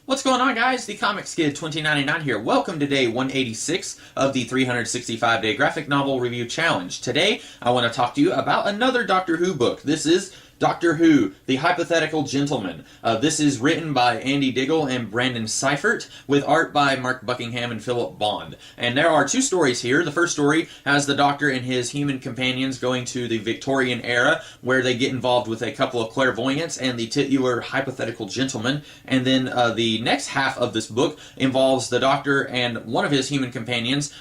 What's going on, guys? The Comics Kid 2099 here. Welcome to day 186 of the 365-day graphic novel review challenge. Today, I want to talk to you about another Doctor Who book. This is Doctor Who, The Hypothetical Gentleman. This is written by Andy Diggle and Brandon Seifert, with art by Mark Buckingham and Philip Bond. And there are two stories here. The first story has the Doctor and his human companions going to the Victorian era, where they get involved with a couple of clairvoyants and the titular Hypothetical Gentleman. And then the next half of this book involves the Doctor and one of his human companions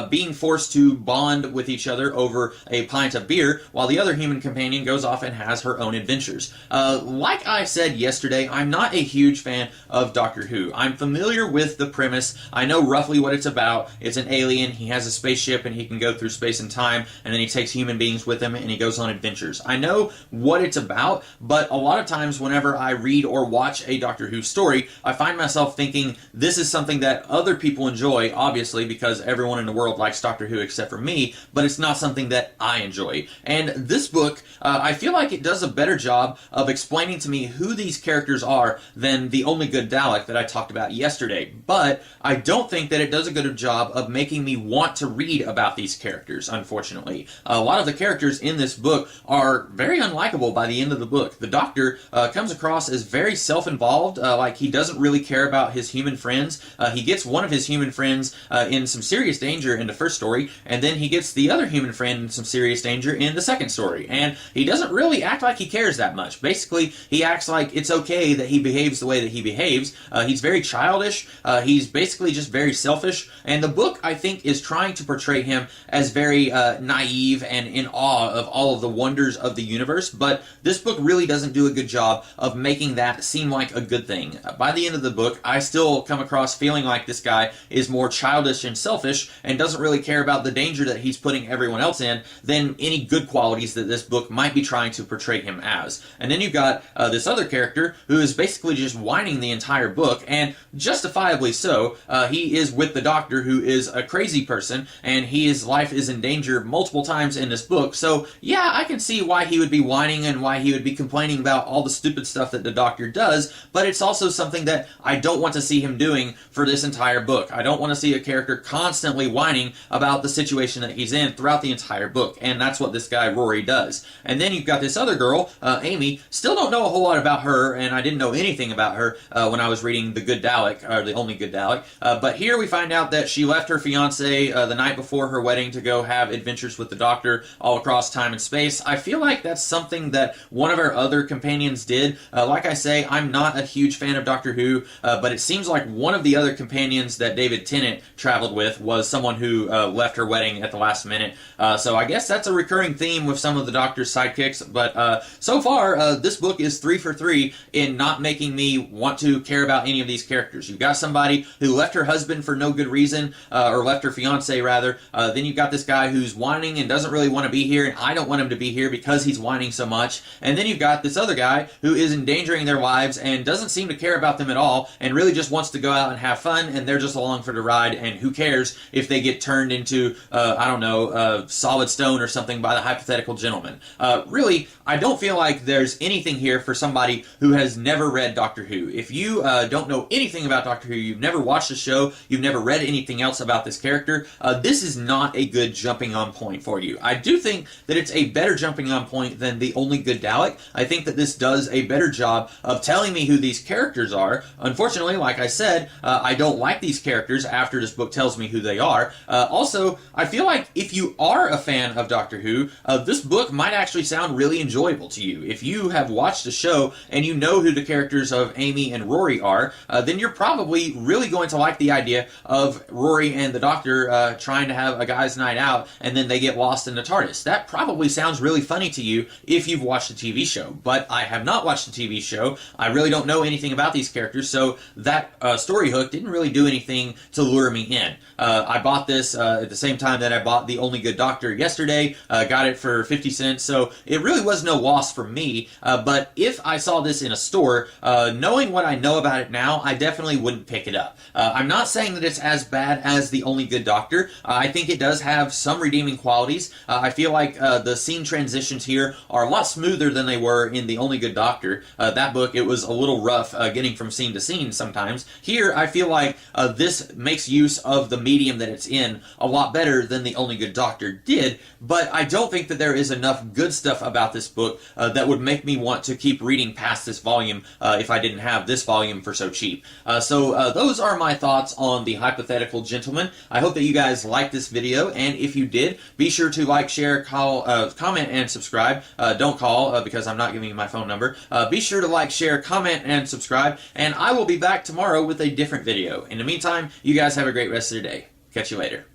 being forced to bond with each other over a pint of beer, while the other human companion goes off and has her own adventures. Like I said yesterday, I'm not a huge fan of Doctor Who. I'm familiar with the premise. I know roughly what it's about. It's an alien, he has a spaceship, and he can go through space and time, and then he takes human beings with him, and he goes on adventures. I know what it's about, but a lot of times whenever I read or watch a Doctor Who story, I find myself thinking, this is something that other people enjoy, obviously, because everyone in the world likes Doctor Who except for me, but it's not something that I enjoy. And this book, I feel like it does a better job of explaining to me who these characters are than The Only Good Dalek that I talked about yesterday. But I don't think that it does a good job of making me want to read about these characters, unfortunately. A lot of the characters in this book are very unlikable by the end of the book. The Doctor comes across as very self-involved, like he doesn't really care about his human friends. He gets one of his human friends in some serious danger in the first story, and then he gets the other human friend in some serious danger in the second story. And he doesn't really act like he cares that much. Basically, he acts like it's okay that he behaves the way that he behaves. He's very childish. He's basically just very selfish. And the book, I think, is trying to portray him as very naive and in awe of all of the wonders of the universe. But this book really doesn't do a good job of making that seem like a good thing. By the end of the book, I still come across feeling like this guy is more childish and selfish and doesn't really care about the danger that he's putting everyone else in than any good qualities that this book might be trying to portray him as. And then you've got this other character who is basically just whining the entire book, and justifiably so. He is with the Doctor, who is a crazy person, and his life is in danger multiple times in this book. So yeah, I can see why he would be whining and why he would be complaining about all the stupid stuff that the Doctor does, but it's also something that I don't want to see him doing for this entire book. I don't want to see a character constantly whining about the situation that he's in throughout the entire book, and that's what this guy Rory does. And then you've got this other girl, Amy. Still don't know a whole lot about her, and I didn't know anything about her when I was reading The Good Dalek, or The Only Good Dalek. But here we find out that she left her fiancé the night before her wedding to go have adventures with the Doctor all across time and space. I feel like that's something that one of our other companions did. Like I say, I'm not a huge fan of Doctor Who, but it seems like one of the other companions that David Tennant traveled with was someone who left her wedding at the last minute. So I guess that's a recurring theme with some of the Doctor's sidekicks, but so far, this book is 3 for 3 in not making me want to care about any of these characters. You've got somebody who left her husband for no good reason, or left her fiancé rather. Then you've got this guy who's whining and doesn't really want to be here, and I don't want him to be here because he's whining so much. And then you've got this other guy who is endangering their lives and doesn't seem to care about them at all, and really just wants to go out and have fun, and they're just along for the ride, and who cares if they get turned into, I don't know, solid stone or something by the Hypothetical Gentleman. Really, I don't feel like there's anything here for somebody who has never read Doctor Who. If you don't know anything about Doctor Who, you've never watched the show, you've never read anything else about this character, this is not a good jumping on point for you. I do think that it's a better jumping on point than The Only Good Dalek. I think that this does a better job of telling me who these characters are. Unfortunately, like I said, I don't like these characters after this book tells me who they are. Also, I feel like if you are a fan of Doctor Who, this book might actually sound really enjoyable to you. If you have watched the show and you know who the characters of Amy and Rory are, then you're probably really going to like the idea of Rory and the Doctor trying to have a guy's night out, and then they get lost in the TARDIS. That probably sounds really funny to you if you've watched the TV show, but I have not watched the TV show. I really don't know anything about these characters, so that story hook didn't really do anything to lure me in. I bought this at the same time that I bought The Only Good Doctor yesterday, got it for 50 cents, so it really was no loss loss for me, but if I saw this in a store, knowing what I know about it now, I definitely wouldn't pick it up. I'm not saying that it's as bad as The Only Good Doctor. I think it does have some redeeming qualities. I feel like the scene transitions here are a lot smoother than they were in The Only Good Doctor. That book, it was a little rough getting from scene to scene sometimes. Here, I feel like this makes use of the medium that it's in a lot better than The Only Good Doctor did, but I don't think that there is enough good stuff about this book that would make me want to keep reading past this volume if I didn't have this volume for so cheap. So those are my thoughts on The Hypothetical Gentleman. I hope that you guys liked this video, and if you did, be sure to like, share, comment, and subscribe. Don't call because I'm not giving you my phone number. Be sure to like, share, comment, and subscribe, and I will be back tomorrow with a different video. In the meantime, you guys have a great rest of your day. Catch you later.